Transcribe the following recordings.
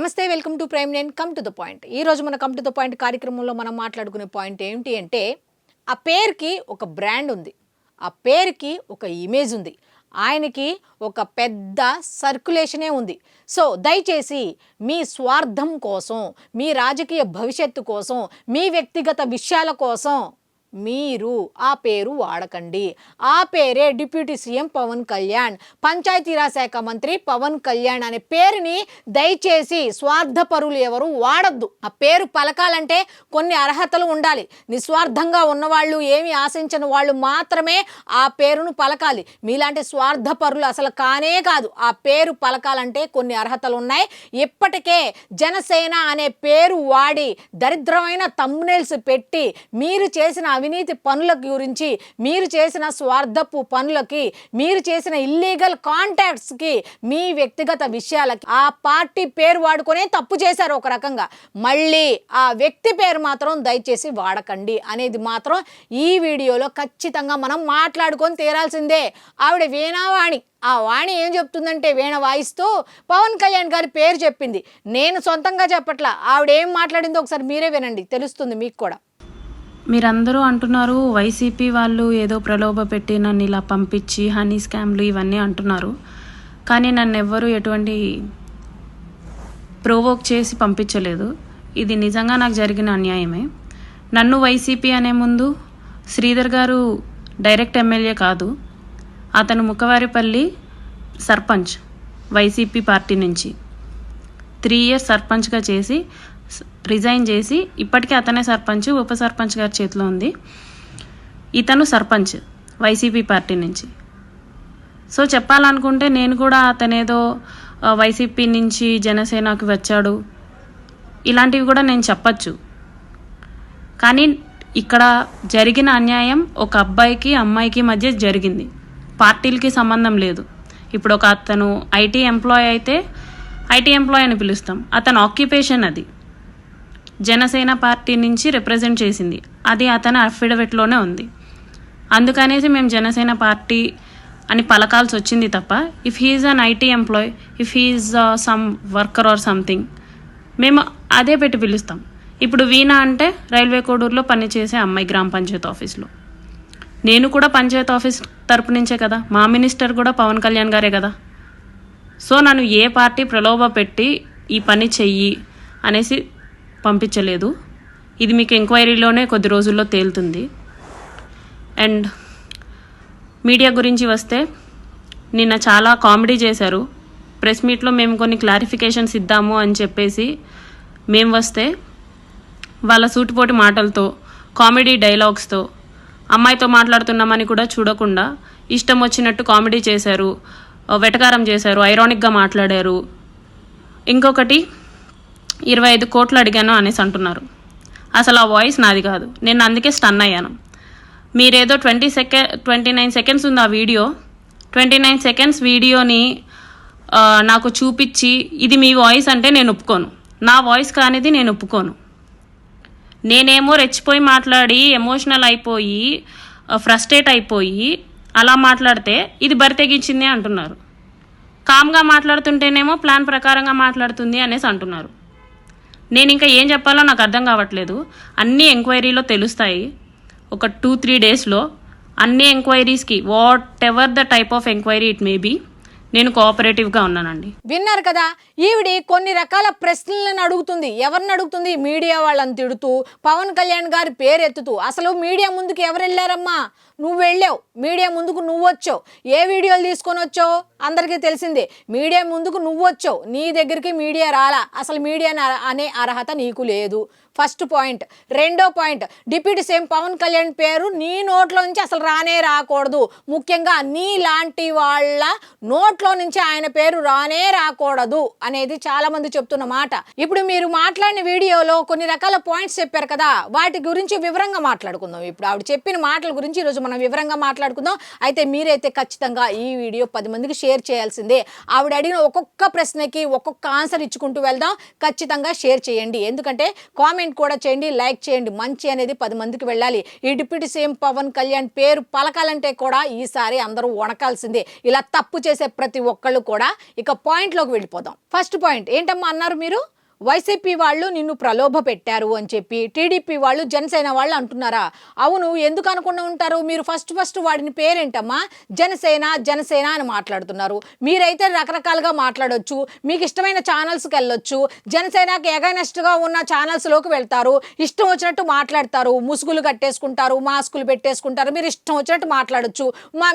నమస్తే, welcome to prime nine. Come to the point. ఈరోజు మన కమ్ టు ద పాయింట్ కార్యక్రమంలో మనం మాట్లాడుకునే పాయింట్ ఏంటి అంటే, ఆ పేరుకి ఒక బ్రాండ్ ఉంది, ఆ పేరుకి ఒక ఇమేజ్ ఉంది, ఆయనకి ఒక పెద్ద సర్క్యులేషనే ఉంది. సో దయచేసి మీ స్వార్థం కోసం, మీ రాజకీయ భవిష్యత్తు కోసం, మీ వ్యక్తిగత విషయాల కోసం మీరు ఆ పేరు వాడకండి. ఆ పేరే డిప్యూటీ సీఎం పవన్ కళ్యాణ్, పంచాయతీరాజ్ శాఖ మంత్రి పవన్ కళ్యాణ్ అనే పేరుని దయచేసి స్వార్థపరులు ఎవరు వాడద్దు. ఆ పేరు పలకాలంటే కొన్ని అర్హతలు ఉండాలి. నిస్వార్థంగా ఉన్నవాళ్ళు, ఏమి ఆశించని వాళ్ళు మాత్రమే ఆ పేరును పలకాలి. మీలాంటి స్వార్థపరులు అసలు కానే కాదు. ఆ పేరు పలకాలంటే కొన్ని అర్హతలు ఉన్నాయి. ఇప్పటికే జనసేన అనే పేరు వాడి దరిద్రమైన థంబ్నెయిల్స్ పెట్టి మీరు చేసిన అవినీతి పనుల గురించి, మీరు చేసిన స్వార్థపు పనులకి, మీరు చేసిన ఇల్లీగల్ కాంటాక్ట్స్కి, మీ వ్యక్తిగత విషయాలకి ఆ పార్టీ పేరు వాడుకొనే తప్పు చేశారు ఒక రకంగా. మళ్ళీ ఆ వ్యక్తి పేరు మాత్రం దయచేసి వాడకండి అనేది మాత్రం ఈ వీడియోలో ఖచ్చితంగా మనం మాట్లాడుకొని తీరాల్సిందే. ఆవిడ వీణావాణి. ఆ వాణి ఏం చెప్తుందంటే, వీణ వాయిస్తూ పవన్ కళ్యాణ్ గారి పేరు చెప్పింది. నేను సొంతంగా చెప్పట్లా, ఆవిడ ఏం మాట్లాడిందో ఒకసారి మీరే వినండి, తెలుస్తుంది మీకు కూడా. మీరందరూ అంటున్నారు వైసీపీ వాళ్ళు ఏదో ప్రలోభ పెట్టి నన్ను ఇలా పంపించి హనీ స్కామ్లు ఇవన్నీ అంటున్నారు. కానీ నన్ను ఎవ్వరూ ఎటువంటి ప్రోవోక్ చేసి పంపించలేదు. ఇది నిజంగా నాకు జరిగిన అన్యాయమే. నన్ను వైసీపీ అనే ముందు శ్రీధర్ గారు డైరెక్ట్ ఎమ్మెల్యే కాదు, అతను ముఖవారిపల్లి సర్పంచ్, వైసీపీ పార్టీ నుంచి 3 years సర్పంచ్గా చేసి రిజైన్ చేసి ఇప్పటికీ అతనే సర్పంచ్, ఉప సర్పంచ్ గారి చేతిలో ఉంది. ఇతను సర్పంచ్ వైసీపీ పార్టీ నుంచి. సో చెప్పాలనుకుంటే నేను కూడా అతనేదో వైసీపీ నుంచి జనసేనకు వచ్చాడు ఇలాంటివి కూడా నేను చెప్పచ్చు. కానీ ఇక్కడ జరిగిన అన్యాయం ఒక అబ్బాయికి అమ్మాయికి మధ్య జరిగింది. పార్టీలకి సంబంధం లేదు. ఇప్పుడు ఒక అతను ఐటీ ఎంప్లాయ్ అయితే ఐటీ ఎంప్లాయ్ అని పిలుస్తాం, అతని ఆక్యుపేషన్ అది జనసేన పార్టీ నుంచి రిప్రజెంట్ చేసింది, అది అతని అఫిడవిట్లోనే ఉంది. అందుకనేసి మేము జనసేన పార్టీ అని పలకాల్సి వచ్చింది తప్ప, if he's an IT employee, if he's some worker or something, మేము అదే పెట్టి పిలుస్తాం. ఇప్పుడు వీణ అంటే రైల్వే కోడూరులో పనిచేసే అమ్మాయి, గ్రామ పంచాయతీ ఆఫీస్లో. నేను కూడా పంచాయతీ ఆఫీస్ తరపు నుంచే కదా, మా మినిస్టర్ కూడా పవన్ కళ్యాణ్ గారే కదా. సో నన్ను ఏ పార్టీ ప్రలోభ పెట్టి ఈ పని చెయ్యి అనేసి పంపించలేదు. ఇది మీకు ఎంక్వైరీలోనే కొద్ది రోజుల్లో తేలుతుంది. అండ్ మీడియా గురించి వస్తే, నిన్న చాలా కామెడీ చేశారు. ప్రెస్ మీట్లో మేము కొన్ని క్లారిఫికేషన్స్ ఇద్దాము అని చెప్పేసి మేము వస్తే వాళ్ళ సూటిపోటి మాటలతో, కామెడీ డైలాగ్స్తో, అమ్మాయితో మాట్లాడుతున్నామని కూడా చూడకుండా ఇష్టం వచ్చినట్టు కామెడీ చేశారు, వెటకారం చేశారు, ఐరానిక్గా మాట్లాడారు. ఇంకొకటి 25 కోట్లు అడిగాను అనేసి అంటున్నారు. అసలు ఆ వాయిస్ నాది కాదు. నేను అందుకే స్టన్ అయ్యాను. మీరేదో 29 seconds ఉంది ఆ వీడియో. 29 seconds వీడియోని నాకు చూపించి ఇది మీ వాయిస్ అంటే నేను ఒప్పుకోను. నా వాయిస్ కానిది నేను ఒప్పుకోను. నేనేమో రెచ్చిపోయి మాట్లాడి, ఎమోషనల్ అయిపోయి, ఫ్రస్ట్రేట్ అయిపోయి అలా మాట్లాడితే ఇది బరి తెగించింది అంటున్నారు. కామ్గా మాట్లాడుతుంటేనేమో ప్లాన్ ప్రకారంగా మాట్లాడుతుంది అనేసి అంటున్నారు. నేను ఇంకా ఏం చెప్పాలో నాకు అర్థం కావట్లేదు. అన్ని ఎంక్వైరీలో తెలుస్తాయి. ఒక 2-3 daysలో అన్ని ఎంక్వైరీస్కి, whatever the type of enquiry it may be, నేను కోఆపరేటివ్గా ఉన్నానండి. విన్నారు కదా, ఈవిడి కొన్ని రకాల ప్రశ్నలను అడుగుతుంది. ఎవరిని అడుగుతుంది? మీడియా వాళ్ళని తిడుతూ, పవన్ కళ్యాణ్ గారి పేరు ఎత్తుతూ. అసలు మీడియా ముందుకు ఎవరు వెళ్ళారమ్మా? నువ్వు వెళ్ళావు. మీడియా ముందుకు నువ్వు వచ్చావు. ఏ వీడియోలు తీసుకొని వచ్చావు అందరికీ తెలిసిందే. మీడియా ముందుకు నువ్వు వచ్చావు, నీ దగ్గరికి మీడియా రాలా. అసలు మీడియా అనే అర్హత నీకు లేదు. First point. రెండో point, deputy CM Pawan Kalyan పేరు నీ నోట్లో నుంచి అసలు రానే రాకూడదు. ముఖ్యంగా నీ లాంటి వాళ్ళ నోట్లో నుంచి ఆయన పేరు రానే రాకూడదు అనేది చాలా మంది చెప్తున్న మాట. ఇప్పుడు మీరు మాట్లాడిన వీడియోలో కొన్ని రకాల పాయింట్స్ చెప్పారు కదా, వాటి గురించి వివరంగా మాట్లాడుకుందాం. ఇప్పుడు ఆవిడ చెప్పిన మాటల గురించి ఈరోజు మనం వివరంగా మాట్లాడుకుందాం. అయితే మీరైతే ఖచ్చితంగా ఈ వీడియో 10 మందికి షేర్ చేయాల్సిందే. ఆవిడ అడిగిన ఒక్కొక్క ప్రశ్నకి ఒక్కొక్క ఆన్సర్ ఇచ్చుకుంటూ వెళ్దాం. ఖచ్చితంగా షేర్ చేయండి, ఎందుకంటే కామెంట్ కూడా చేయండి, లైక్ చేయండి. మంచి అనేది 10 మందికి వెళ్ళాలి. ఈ డిప్యూటీ సీఎం పవన్ కళ్యాణ్ పేరు పలకాలంటే కూడా ఈసారి అందరూ వణకాల్సిందే, ఇలా తప్పు చేసే ప్రతి ఒక్కళ్ళు కూడా. ఇక పాయింట్లోకి వెళ్ళిపోదాం. ఫస్ట్ పాయింట్ ఏంటమ్మా అన్నారు మీరు? వైసీపీ వాళ్ళు నిన్ను ప్రలోభ పెట్టారు అని చెప్పి టీడీపీ వాళ్ళు జనసేన వాళ్ళు అంటున్నారా? అవును, ఎందుకు అనుకుని ఉంటారు? మీరు ఫస్ట్ వాడిని పేరేంటమ్మా? జనసేన అని మాట్లాడుతున్నారు. మీరైతే రకరకాలుగా మాట్లాడొచ్చు, మీకు ఇష్టమైన ఛానల్స్కి వెళ్ళొచ్చు, జనసేనకి ఎగైనెస్ట్గా ఉన్న ఛానల్స్లోకి వెళ్తారు, ఇష్టం వచ్చినట్టు మాట్లాడతారు, ముసుగులు కట్టేసుకుంటారు, మాస్కులు పెట్టేసుకుంటారు, మీరు ఇష్టం వచ్చినట్టు మాట్లాడొచ్చు.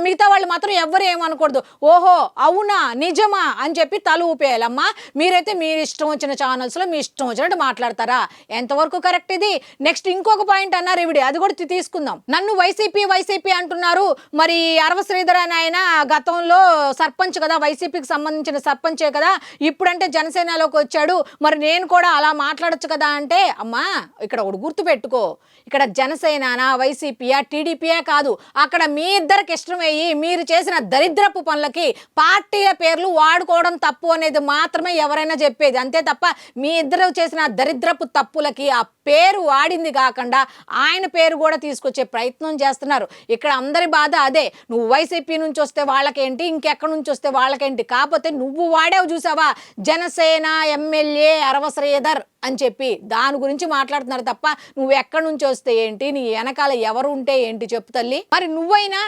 మిగతా వాళ్ళు మాత్రం ఎవ్వరు ఏమనకూడదు. ఓహో అవునా నిజమా అని చెప్పి తల ఊపేయాలమ్మా. మీరైతే మీరు ఇష్టం వచ్చిన ఛానల్స్లో మీ ఇష్టం వచ్చినట్టు మాట్లాడతారా? ఎంతవరకు కరెక్ట్ ఇది? నెక్స్ట్ ఇంకొక పాయింట్ అన్నారు ఇవిడి, అది కూడా తీసుకుందాం. నన్ను వైసీపీ అంటున్నారు. మరి అరవ శ్రీధర్ అని ఆయన గతంలో సర్పంచ్ కదా, వైసీపీకి సంబంధించిన సర్పంచే కదా, ఇప్పుడంటే జనసేనలోకి వచ్చాడు, మరి నేను కూడా అలా మాట్లాడొచ్చు కదా అంటే, అమ్మా ఇక్కడ ఒకటి గుర్తు పెట్టుకో, ఇక్కడ జనసేన వైసీపీయా టీడీపీయే కాదు, అక్కడ మీ ఇద్దరికి ఇష్టమయ్యి మీరు చేసిన దరిద్రపు పనులకి పార్టీల పేర్లు వాడుకోవడం తప్పు అనేది మాత్రమే ఎవరైనా చెప్పేది, అంతే తప్ప మీ ఇద్దరు చేసిన దరిద్రపు తప్పులకి ఆ పేరు వాడింది కాకుండా ఆయన పేరు కూడా తీసుకొచ్చే ప్రయత్నం చేస్తున్నారు. ఇక్కడ అందరి బాధ అదే. నువ్వు వైసీపీ నుంచి వస్తే వాళ్ళకేంటి, ఇంకెక్కడి నుంచి వస్తే వాళ్ళకేంటి, కాకపోతే నువ్వు వాడావు చూసావా జనసేన ఎమ్మెల్యే అరవ శ్రీధర్ అని చెప్పి, దాని గురించి మాట్లాడుతున్నారు తప్ప నువ్వు ఎక్కడి నుంచి వస్తే ఏంటి, నీ వెనకాల ఎవరు ఉంటే ఏంటి చెప్పు తల్లి. మరి నువ్వైనా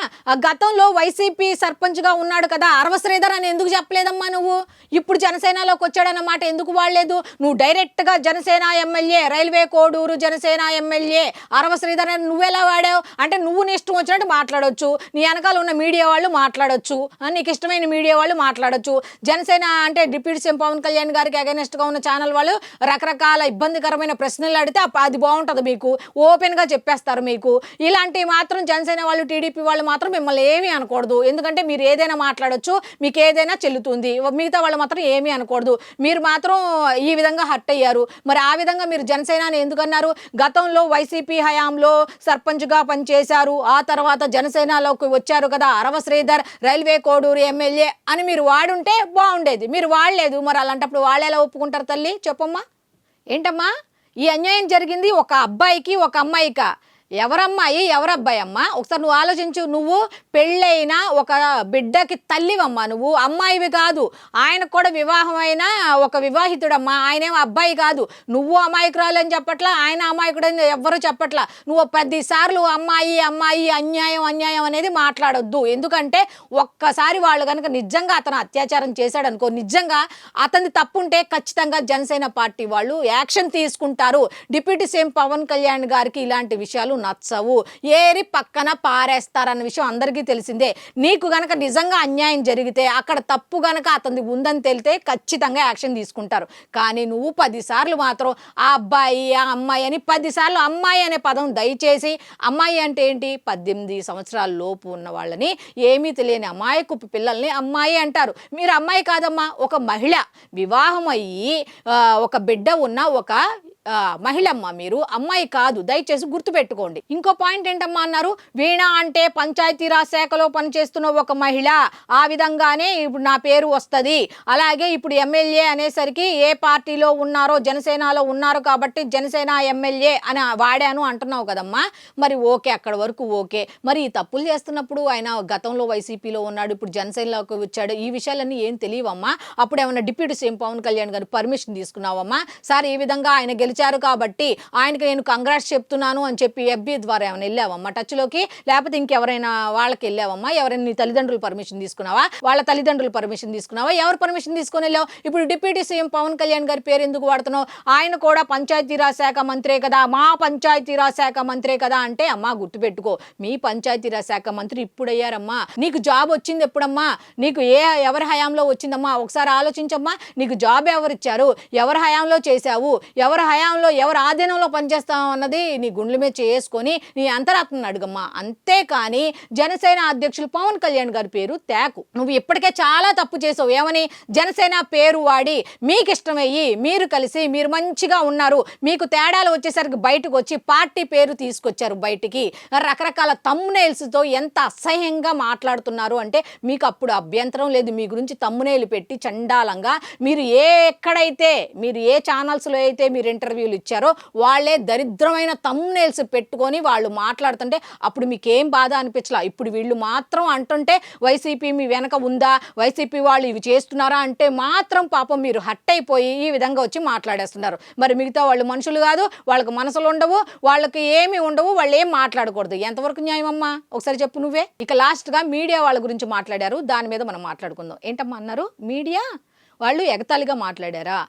గతంలో వైసీపీ సర్పంచ్గా ఉన్నాడు కదా అరవ శ్రీధర్ అని ఎందుకు చెప్పలేదమ్మా? నువ్వు ఇప్పుడు జనసేనలోకి వచ్చాడన్నమాట ఎందుకు వాడలేదు? నువ్వు డైరెక్ట్గా Janasena MLA, railway Koduru Janasena MLA Arava Sridhar అని నువ్వెలా వాడావు? అంటే నువ్వు నీ ఇష్టం వచ్చినట్టు మాట్లాడొచ్చు, నీ వెనకాల ఉన్న మీడియా వాళ్ళు మాట్లాడొచ్చు, నీకు ఇష్టమైన మీడియా వాళ్ళు మాట్లాడొచ్చు. జనసేన అంటే డిప్యూటీ సీఎం పవన్ కళ్యాణ్ గారికి అగైనెస్ట్గా ఉన్న ఛానల్ వాళ్ళు రకరకాల ఇబ్బందికరమైన ప్రశ్నలు అడిగితే అది బాగుంటుంది, మీకు ఓపెన్గా చెప్పేస్తారు. మీకు ఇలాంటివి మాత్రం జనసేన వాళ్ళు టీడీపీ వాళ్ళు మాత్రం మిమ్మల్ని ఏమీ అనకూడదు, ఎందుకంటే మీరు ఏదైనా మాట్లాడొచ్చు, మీకు ఏదైనా చెల్లుతుంది, మిగతా వాళ్ళు మాత్రం ఏమీ అనకూడదు. మీరు మాత్రం ఈ విధంగా హర్ట్ అయ్యారు. మరి ఆ విధంగా మీరు జనసేనని ఎందుకన్నారు? గతంలో వైసీపీ హయాంలో సర్పంచ్గా పనిచేశారు, ఆ తర్వాత జనసేనలోకి వచ్చారు కదా అరవ శ్రీధర్ రైల్వే కోడూరు ఎమ్మెల్యే అని మీరు వాడుంటే బాగుండేది, మీరు వాడలేదు. మరి అలాంటప్పుడు వాళ్ళు ఎలా ఒప్పుకుంటారు తల్లి చెప్పమ్మా? ఏంటమ్మా ఈ అన్యాయం జరిగింది? ఒక అబ్బాయికి ఒక అమ్మాయికా? ఎవరమ్మాయి ఎవరబ్బాయి అమ్మా? ఒకసారి నువ్వు ఆలోచించు. నువ్వు పెళ్ళైన ఒక బిడ్డకి తల్లివమ్మా, నువ్వు అమ్మాయివి కాదు. ఆయనకు కూడా వివాహమైన ఒక వివాహితుడమ్మా, ఆయనేమో అబ్బాయి కాదు. నువ్వు అమాయకురాలు అని చెప్పట్లా, ఆయన అమాయకుడు అని ఎవ్వరూ చెప్పట్లా. నువ్వు 10 సార్లు అమ్మాయి అన్యాయం అనేది మాట్లాడొద్దు. ఎందుకంటే ఒక్కసారి వాళ్ళు కనుక నిజంగా అతను అత్యాచారం చేశాడు అనుకో, నిజంగా అతని తప్పుంటే ఖచ్చితంగా జనసేన పార్టీ వాళ్ళు యాక్షన్ తీసుకుంటారు. డిప్యూటీ సీఎం పవన్ కళ్యాణ్ గారికి ఇలాంటి విషయాలు నచ్చవు, ఏరి పక్కన పారేస్తారన్న విషయం అందరికీ తెలిసిందే. నీకు గనక నిజంగా అన్యాయం జరిగితే అక్కడ తప్పు గనక అతనిది ఉందని తెలితే ఖచ్చితంగా యాక్షన్ తీసుకుంటారు. కానీ నువ్వు 10 సార్లు మాత్రం ఆ అబ్బాయి ఆ అమ్మాయి అని 10 సార్లు అమ్మాయి అనే పదం దయచేసి, అమ్మాయి అంటే ఏంటి? 18 సంవత్సరాల లోపు ఉన్న వాళ్ళని, ఏమీ తెలియని అమాయకపు పిల్లల్ని అమ్మాయి అంటారు. మీరు అమ్మాయి కాదమ్మా, ఒక మహిళ, వివాహం అయ్యి ఒక బిడ్డ ఉన్న ఒక మహిళమ్మ, మీరు అమ్మాయి కాదు, దయచేసి గుర్తుపెట్టుకోండి. ఇంకో పాయింట్ ఏంటమ్మా అన్నారు, వీణ అంటే పంచాయతీరాజ్ శాఖలో పనిచేస్తున్న ఒక మహిళ, ఆ విధంగానే ఇప్పుడు నా పేరు వస్తుంది. అలాగే ఇప్పుడు ఎమ్మెల్యే అనేసరికి ఏ పార్టీలో ఉన్నారో జనసేనలో ఉన్నారు కాబట్టి జనసేన ఎమ్మెల్యే అని వాడాను అంటున్నావు కదమ్మా. మరి ఓకే, అక్కడ వరకు ఓకే. మరి ఈ తప్పులు చేస్తున్నప్పుడు ఆయన గతంలో వైసీపీలో ఉన్నాడు, ఇప్పుడు జనసేనలోకి వచ్చాడు, ఈ విషయాలన్నీ ఏం తెలియవమ్మా? అప్పుడు ఏమన్నా డిప్యూటీ సీఎం పవన్ కళ్యాణ్ గారు పర్మిషన్ తీసుకున్నావమ్మా? సార్ ఈ విధంగా ఆయన గెలిచారు కాబట్టి ఆయనకి నేను కంగ్రాట్స్ చెప్తున్నాను అని చెప్పి ఎఫ్బీ ద్వారా ఏమైనా వెళ్ళావమ్మా టచ్లోకి? లేకపోతే ఇంకెవరైనా వాళ్ళకి వెళ్ళావమ్మా? ఎవరైనా నీ తల్లిదండ్రులు పర్మిషన్ తీసుకున్నావా? వాళ్ళ తల్లిదండ్రులు పర్మిషన్ తీసుకున్నావా? ఎవరు పర్మిషన్ తీసుకొని వెళ్ళావు? ఇప్పుడు డిప్యూటీ సీఎం పవన్ కళ్యాణ్ గారి పేరు ఎందుకు వాడుతున్నావు? ఆయన కూడా పంచాయతీరాజ్ శాఖ మంత్రే కదా, మా పంచాయతీరాజ్ శాఖ మంత్రే కదా అంటే, అమ్మా గుర్తుపెట్టుకో, మీ పంచాయతీరాజ్ శాఖ మంత్రి ఇప్పుడయ్యారమ్మా. నీకు జాబ్ వచ్చింది ఎప్పుడమ్మా? నీకు ఎవరి హయాంలో వచ్చిందమ్మా? ఒకసారి ఆలోచించమ్మా. నీకు జాబ్ ఎవరిచ్చారు? ఎవరి హయాంలో చేశావు? ఎవరి హయాంలో ఎవరు ఆధీనంలో పనిచేస్తావు అన్నది నీ గుండెల మీద చేసుకొని నీ అంతరాత్మను అడుగమ్మా. అంతేకాని జనసేన అధ్యక్షులు పవన్ కళ్యాణ్ గారి పేరు తేకు. నువ్వు ఇప్పటికే చాలా తప్పు చేసావు. ఏమని? జనసేన పేరు వాడి మీకు ఇష్టమయ్యి మీరు కలిసి మీరు మంచిగా ఉన్నారు, మీకు తేడాలు వచ్చేసరికి బయటకు వచ్చి పార్టీ పేరు తీసుకొచ్చారు బయటికి. రకరకాల తమ్మునేల్స్తో ఎంత అసహ్యంగా మాట్లాడుతున్నారు అంటే మీకు అప్పుడు అభ్యంతరం లేదు. మీ గురించి తమ్మునేలు పెట్టి చండాలంగా మీరు ఎక్కడైతే మీరు ఏ ఛానల్స్లో అయితే మీరు ఇంటర్వ్యూ ఇంటర్వ్యూలు ఇచ్చారో వాళ్ళే దరిద్రమైన థంబ్నెయిల్స్ పెట్టుకొని వాళ్ళు మాట్లాడుతుంటే అప్పుడు మీకేం బాధ అనిపించలా. ఇప్పుడు వీళ్ళు మాత్రం అంటుంటే వైసీపీ మీ వెనక ఉందా, వైసీపీ వాళ్ళు ఇవి చేస్తున్నారా అంటే మాత్రం పాపం మీరు హట్ అయిపోయి ఈ విధంగా వచ్చి మాట్లాడేస్తున్నారు. మరి మిగతా వాళ్ళు మనుషులు కాదు, వాళ్ళకి మనసులు ఉండవు, వాళ్ళకి ఏమి ఉండవు, వాళ్ళు ఏం మాట్లాడకూడదు. ఎంతవరకు న్యాయం అమ్మా ఒకసారి చెప్పు నువ్వే. ఇక లాస్ట్గా మీడియా వాళ్ళ గురించి మాట్లాడారు, దాని మీద మనం మాట్లాడుకుందాం. ఏంటమ్మా అన్నారు? మీడియా వాళ్ళు ఎగతాళిగా మాట్లాడారా,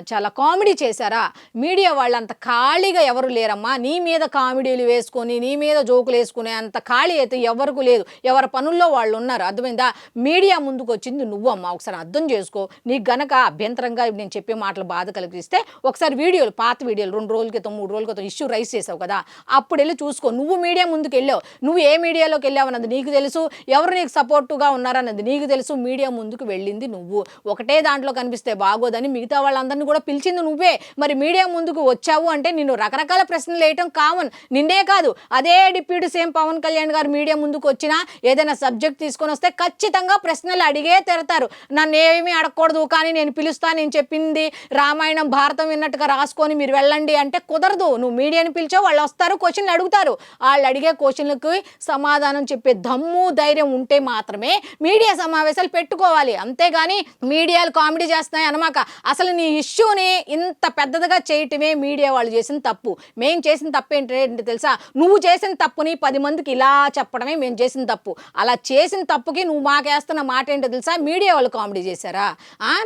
చాలా కామెడీ చేశారా? మీడియా వాళ్ళు అంత ఖాళీగా ఎవరు లేరమ్మా. నీ మీద కామెడీలు వేసుకొని నీ మీద జోకులు వేసుకునే అంత ఖాళీ అయితే ఎవరికి లేదు. ఎవరి పనుల్లో వాళ్ళు ఉన్నారు. అర్థమైందా? మీడియా ముందుకు వచ్చింది నువ్వమ్మా, ఒకసారి అర్థం చేసుకో. నీకు గనక అభ్యంతరంగా నేను చెప్పే మాటలు బాధ కలిగిస్తే ఒకసారి వీడియోలు, పాత వీడియోలు 2 రోజుల క్రితం 3 రోజుల క్రితం ఇష్యూ రైజ్ చేసావు కదా, అప్పుడు వెళ్ళి చూసుకో. నువ్వు మీడియా ముందుకు వెళ్ళావు, నువ్వు ఏ మీడియాలోకి వెళ్ళావు అన్నది నీకు తెలుసు, ఎవరు నీకు సపోర్టుగా ఉన్నారన్నది నీకు తెలుసు. మీడియా ముందుకు వెళ్ళింది నువ్వు. ఒకటే దాంట్లో కనిపిస్తే బాగోదని మిగతా వాళ్ళందరినీ కూడా పిలిచింది నువ్వే. మరి మీడియా ముందుకు వచ్చావు అంటే నిన్ను రకరకాల ప్రశ్నలు వేయటం కామన్. నిన్నే కాదు, అదే డిప్యూటీ సీఎం పవన్ కళ్యాణ్ గారు మీడియా ముందుకు వచ్చినా ఏదైనా సబ్జెక్ట్ తీసుకొని వస్తే ఖచ్చితంగా ప్రశ్నలు అడిగే తెరతారు. నన్ను ఏమీ అడగకూడదు, కానీ నేను పిలుస్తా, నేను చెప్పింది రామాయణం భారతం విన్నట్టుగా రాసుకొని మీరు వెళ్ళండి అంటే కుదరదు. నువ్వు మీడియాని పిలిచావు, వాళ్ళు వస్తారు, క్వశ్చన్లు అడుగుతారు. వాళ్ళు అడిగే క్వశ్చన్లకి సమాధానం చెప్పే దమ్ము ధైర్యం ఉంటే మాత్రమే మీడియా సమావేశాలు పెట్టుకోవాలి. అంతేగాని మీడియాలు కామెడీ చేస్తున్నాయి అనమాక. అసలు నీ ఇష్యూని ఇంత పెద్దదిగా చేయటమే మీడియా వాళ్ళు చేసిన తప్పు. మేము చేసిన తప్పు ఏంటంటే తెలుసా? నువ్వు చేసిన తప్పుని 10 మందికి ఇలా చెప్పడమే మేము చేసిన తప్పు. అలా చేసిన తప్పుకి నువ్వు మాకేస్తున్న మాట ఏంటో తెలుసా? మీడియా వాళ్ళు కామెడీ చేశారా?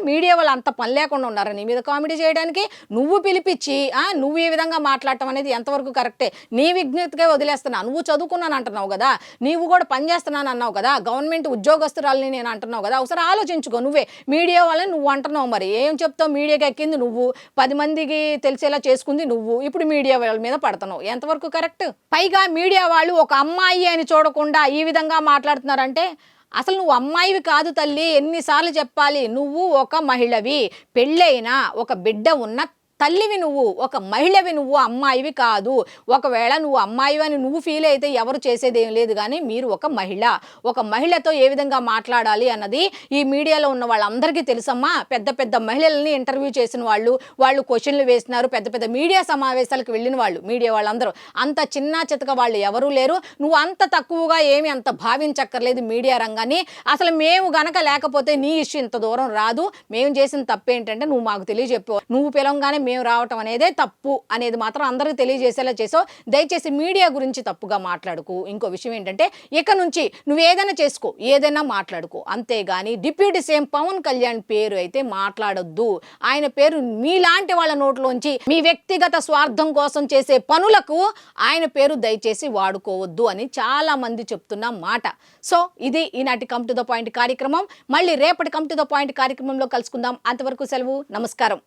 మీడియా వాళ్ళు అంత పని లేకుండా ఉన్నారా నీ మీద కామెడీ చేయడానికి? నువ్వు పిలిపించి నువ్వు ఈ విధంగా మాట్లాడటం అనేది ఎంతవరకు కరెక్టే? నీ విజ్ఞతగా వదిలేస్తున్నా. నువ్వు చదువుకున్నాను అంటున్నావు కదా, నీవు కూడా పని చేస్తున్నాను అన్నావు కదా, గవర్నమెంట్ ఉద్యోగస్తురాలని నేను అంటున్నావు కదా, ఒకసారి ఆలోచించుకో. నువ్వే మీడియా వాళ్ళని నువ్వు అంటున్నావు, మరి ఏం చెప్తావు? మీడియాకి ఎక్కింది నువ్వు, 10 మందికి తెలిసేలా చేసుకుంది నువ్వు, ఇప్పుడు మీడియా వాళ్ళ మీద పడుతున్నావు. ఎంతవరకు కరెక్ట్? పైగా మీడియా వాళ్ళు ఒక అమ్మాయి అని చూడకుండా ఈ విధంగా మాట్లాడుతున్నారంటే అసలు నువ్వు అమ్మాయివి కాదు తల్లి. ఎన్నిసార్లు చెప్పాలి? నువ్వు ఒక మహిళవి, పెళ్ళైన ఒక బిడ్డ ఉన్న తల్లివి నువ్వు, ఒక మహిళవి నువ్వు, అమ్మాయివి కాదు. ఒకవేళ నువ్వు అమ్మాయివి అని నువ్వు ఫీల్ అయితే ఎవరు చేసేదేం లేదు, కానీ మీరు ఒక మహిళ. ఒక మహిళతో ఏ విధంగా మాట్లాడాలి అన్నది ఈ మీడియాలో ఉన్న వాళ్ళందరికీ తెలుసమ్మా. పెద్ద పెద్ద మహిళల్ని ఇంటర్వ్యూ చేసిన వాళ్ళు క్వశ్చన్లు వేసినారు. పెద్ద పెద్ద మీడియా సమావేశాలకు వెళ్ళిన వాళ్ళు మీడియా వాళ్ళందరూ. అంత చిన్న చితక వాళ్ళు ఎవరూ లేరు. నువ్వు అంత తక్కువగా ఏమి అంత భావించక్కర్లేదు మీడియా రంగాన్ని. అసలు మేము గనక లేకపోతే నీ ఇష్యూ ఇంత దూరం రాదు. మేము చేసిన తప్పు ఏంటంటే నువ్వు మాకు తెలియజెప్పావు. నువ్వు పిలవగానే మేము రావటం అనేదే తప్పు అనేది మాత్రం అందరికీ తెలియజేసేలా చేసావు. దయచేసి మీడియా గురించి తప్పుగా మాట్లాడుకు. ఇంకో విషయం ఏంటంటే ఇక నుంచి నువ్వు ఏదైనా చేసుకో, ఏదైనా మాట్లాడుకో, అంతేగాని డిప్యూటీ సీఎం పవన్ కళ్యాణ్ పేరు అయితే మాట్లాడొద్దు. ఆయన పేరు మీలాంటి వాళ్ళ నోట్లోంచి మీ వ్యక్తిగత స్వార్థం కోసం చేసే పనులకు ఆయన పేరు దయచేసి వాడుకోవద్దు అని చాలా మంది చెప్తున్న మాట. సో ఇది ఈనాటి కమ్ టు ద పాయింట్ కార్యక్రమం. మళ్ళీ రేపటి కమ్ టు ద పాయింట్ కార్యక్రమంలో కలుసుకుందాం. అంతవరకు సెలవు, నమస్కారం.